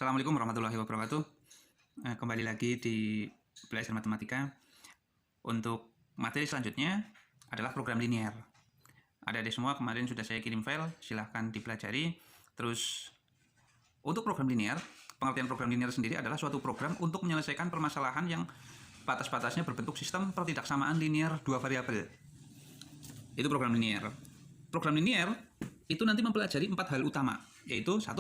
Assalamualaikum warahmatullahi wabarakatuh. Kembali lagi di Belajar Matematika. Untuk materi selanjutnya adalah program linear. Adik-adik semua kemarin sudah saya kirim file, silahkan dipelajari. Terus untuk program linear, pengertian program linear sendiri adalah suatu program untuk menyelesaikan permasalahan yang batas-batasnya berbentuk sistem pertidaksamaan linear dua variabel. Itu program linear. Program linear itu nanti mempelajari 4 hal utama, yaitu 1.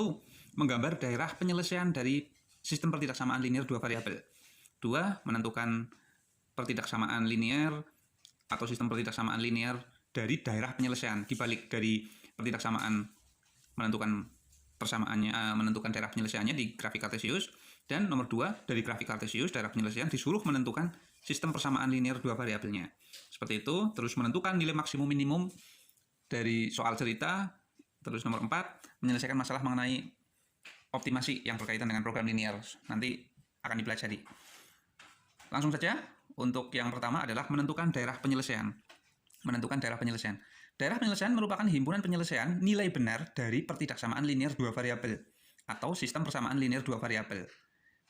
Menggambar daerah penyelesaian dari sistem pertidaksamaan linear dua variabel. 2. Menentukan pertidaksamaan linear atau sistem pertidaksamaan linear dari daerah penyelesaian, dibalik dari pertidaksamaan menentukan persamaannya, menentukan daerah penyelesaiannya di grafik kartesius. Dan nomor 2, dari grafik kartesius daerah penyelesaian disuruh menentukan sistem persamaan linear dua variabelnya. Seperti itu. Terus menentukan nilai maksimum minimum dari soal cerita. Terus nomor 4, menyelesaikan masalah mengenai optimasi yang berkaitan dengan program linear. Nanti akan dipelajari. Langsung saja, untuk yang pertama adalah menentukan daerah penyelesaian. Menentukan daerah penyelesaian. Daerah penyelesaian merupakan himpunan penyelesaian nilai benar dari pertidaksamaan linear dua variabel atau sistem persamaan linear dua variabel.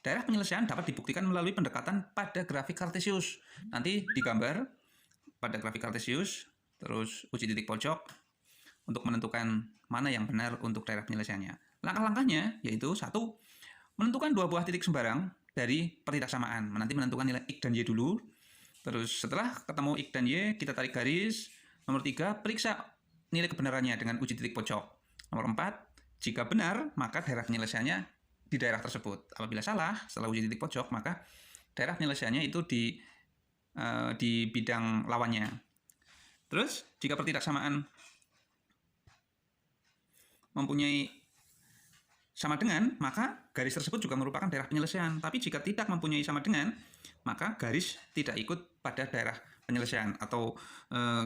Daerah penyelesaian dapat dibuktikan melalui pendekatan pada grafik kartesius. Nanti digambar pada grafik kartesius, terus uji titik pojok untuk menentukan mana yang benar untuk daerah penyelesaiannya. Langkah-langkahnya yaitu 1. Menentukan 2 buah titik sembarang dari pertidaksamaan. Nanti menentukan nilai X dan Y dulu. Terus setelah ketemu X dan Y, kita tarik garis. Nomor 3, periksa nilai kebenarannya dengan uji titik pojok. Nomor 4, jika benar, maka daerah penyelesaiannya di daerah tersebut. Apabila salah, setelah uji titik pojok, maka daerah penyelesaiannya itu di bidang lawannya. Terus, jika pertidaksamaan mempunyai sama dengan, maka garis tersebut juga merupakan daerah penyelesaian. Tapi jika tidak mempunyai sama dengan, maka garis tidak ikut pada daerah penyelesaian. Atau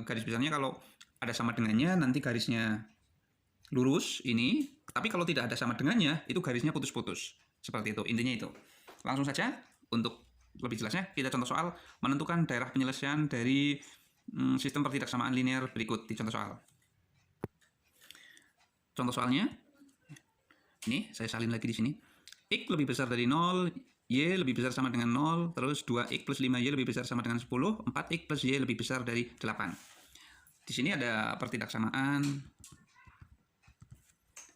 garis besarnya kalau ada sama dengannya, nanti garisnya lurus ini. Tapi kalau tidak ada sama dengannya, itu garisnya putus-putus. Seperti itu, intinya itu. Langsung saja, untuk lebih jelasnya, kita contoh soal menentukan daerah penyelesaian dari sistem pertidaksamaan linear berikut di contoh soal. Contoh soalnya, ini saya salin lagi di sini. X lebih besar dari 0, Y lebih besar sama dengan 0, terus 2X plus 5Y lebih besar sama dengan 10, 4X plus Y lebih besar dari 8. Di sini ada pertidaksamaan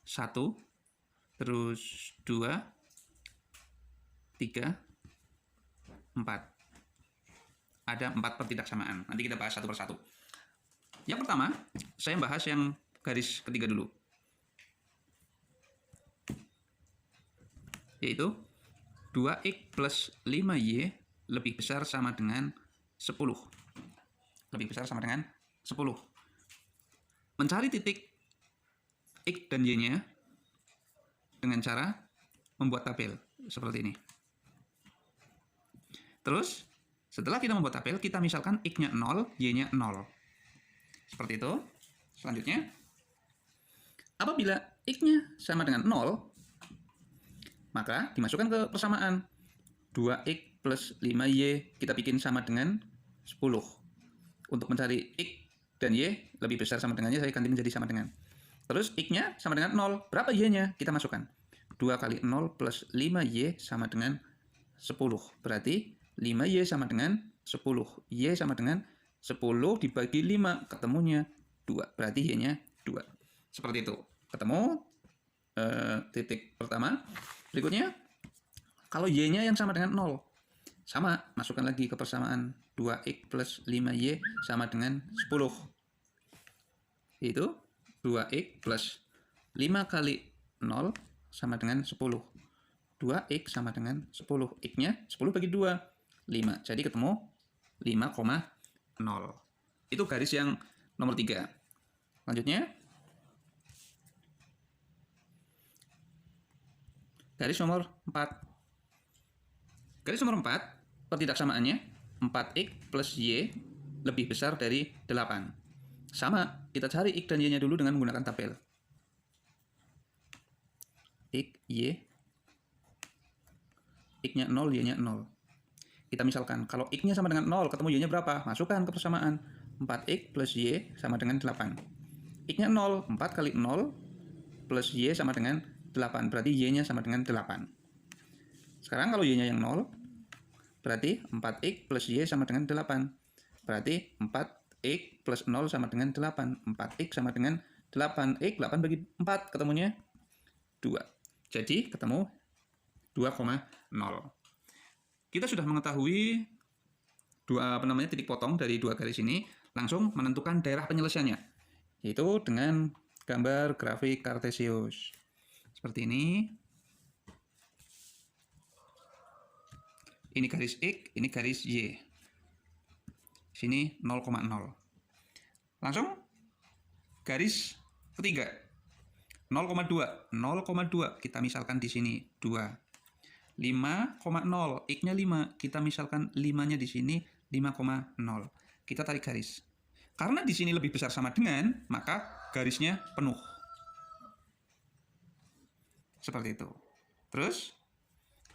1, terus 2, 3, 4. Ada 4 pertidaksamaan. Nanti kita bahas satu persatu. Yang pertama, saya bahas yang garis ketiga dulu. Yaitu 2X plus 5Y lebih besar sama dengan 10. Lebih besar sama dengan 10. Mencari titik X dan Y-nya dengan cara membuat tabel seperti ini. Terus, setelah kita membuat tabel, kita misalkan X-nya 0, Y-nya 0. Seperti itu. Selanjutnya, apabila X-nya sama dengan 0, maka dimasukkan ke persamaan. 2X plus 5Y kita bikin sama dengan 10. Untuk mencari X dan Y lebih besar sama dengannya, saya ganti menjadi sama dengan. Terus X-nya sama dengan 0. Berapa Y-nya? Kita masukkan. 2 kali 0 plus 5Y sama dengan 10. Berarti 5Y sama dengan 10. Y sama dengan 10 dibagi 5. Ketemunya 2. Berarti Y-nya 2. Seperti itu. Ketemu titik pertama. Berikutnya, kalau Y-nya yang sama dengan 0, sama, masukkan lagi ke persamaan. 2X plus 5Y sama dengan 10. Itu 2X plus 5 kali 0 sama dengan 10. 2X sama dengan 10. X-nya 10 bagi 2, 5. Jadi ketemu 5,0. Itu garis yang nomor 3. Lanjutnya, garis nomor 4. Garis nomor 4, pertidaksamaannya 4X plus Y lebih besar dari 8. Sama, kita cari X dan Y-nya dulu dengan menggunakan tabel. X, Y. X-nya 0, Y-nya 0. Kita misalkan, kalau X-nya sama dengan 0, ketemu Y-nya berapa? Masukkan ke persamaan. 4X plus Y sama dengan 8. X-nya 0, 4 kali 0 plus Y sama dengan 8, berarti Y-nya sama dengan 8. Sekarang kalau Y-nya yang 0, berarti 4X plus Y sama dengan 8. Berarti 4X plus 0 sama dengan 8. 4X sama dengan 8. X 8 bagi 4 ketemunya 2. Jadi ketemu 2,0. Kita sudah mengetahui titik potong dari dua garis ini, langsung menentukan daerah penyelesaiannya, yaitu dengan gambar grafik kartesius. Seperti ini. Ini garis X, ini garis Y. Sini 0,0. Langsung garis ketiga 0,2. 0,2 kita misalkan di sini 2. 5,0, X-nya 5. Kita misalkan 5-nya di sini 5,0. Kita tarik garis. Karena di sini lebih besar sama dengan, maka garisnya penuh. Seperti itu. Terus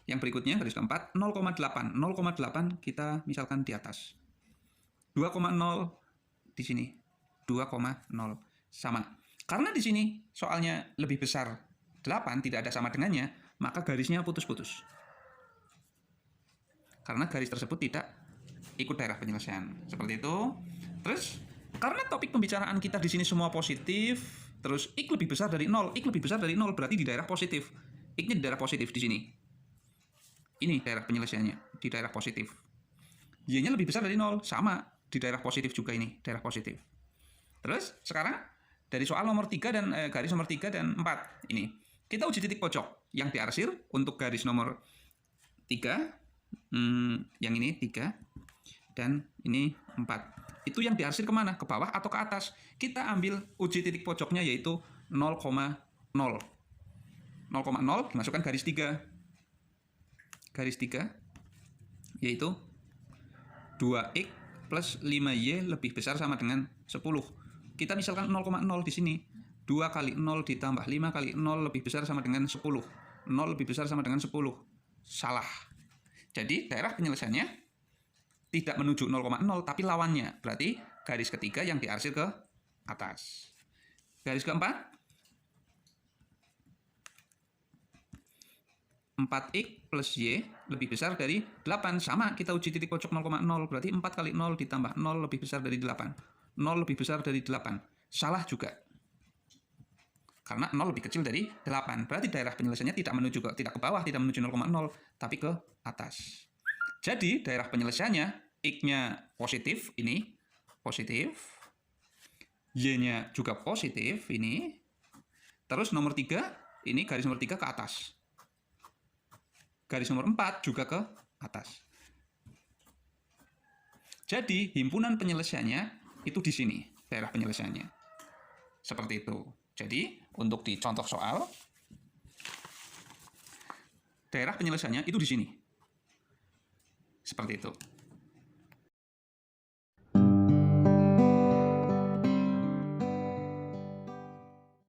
yang berikutnya garis keempat 0,8. 0,8 kita misalkan di atas. 2,0 di sini. 2,0 sama. Karena di sini soalnya lebih besar 8 tidak ada sama dengannya, maka garisnya putus-putus. Karena garis tersebut tidak ikut daerah penyelesaian. Seperti itu. Terus karena topik pembicaraan kita di sini semua positif, terus X lebih besar dari 0. X lebih besar dari 0 berarti di daerah positif. X-nya di daerah positif di sini. Ini daerah penyelesaiannya, di daerah positif. Y-nya lebih besar dari 0, sama, di daerah positif juga ini, daerah positif. Terus, sekarang, dari soal nomor 3 dan garis nomor 3 dan 4, ini. Kita uji titik pojok yang diarsir untuk garis nomor 3, yang ini 3, dan ini 4. Itu yang diarsir kemana? Ke bawah atau ke atas? Kita ambil uji titik pojoknya yaitu 0,0. 0,0 dimasukkan garis 3. Garis 3 yaitu 2X plus 5Y lebih besar sama dengan 10. Kita misalkan 0,0 di sini. 2 kali 0 ditambah 5 kali 0 lebih besar sama dengan 10. 0 lebih besar sama dengan 10. Salah. Jadi daerah penyelesaiannya tidak menuju 0,0 tapi lawannya. Berarti garis ketiga yang diarsir ke atas. Garis keempat 4X plus Y lebih besar dari 8. Sama, kita uji titik pojok 0,0. Berarti 4 kali 0 ditambah 0 lebih besar dari 8. 0 lebih besar dari 8. Salah juga. Karena 0 lebih kecil dari 8. Berarti daerah penyelesaiannya tidak ke bawah, tidak menuju 0,0, tapi ke atas. Jadi, daerah penyelesaiannya, X-nya positif, ini positif. Y-nya juga positif, ini. Terus nomor 3, ini garis nomor 3 ke atas. Garis nomor 4 juga ke atas. Jadi, himpunan penyelesaiannya itu di sini, daerah penyelesaiannya. Seperti itu. Jadi, untuk di contoh soal, daerah penyelesaiannya itu di sini. Seperti itu.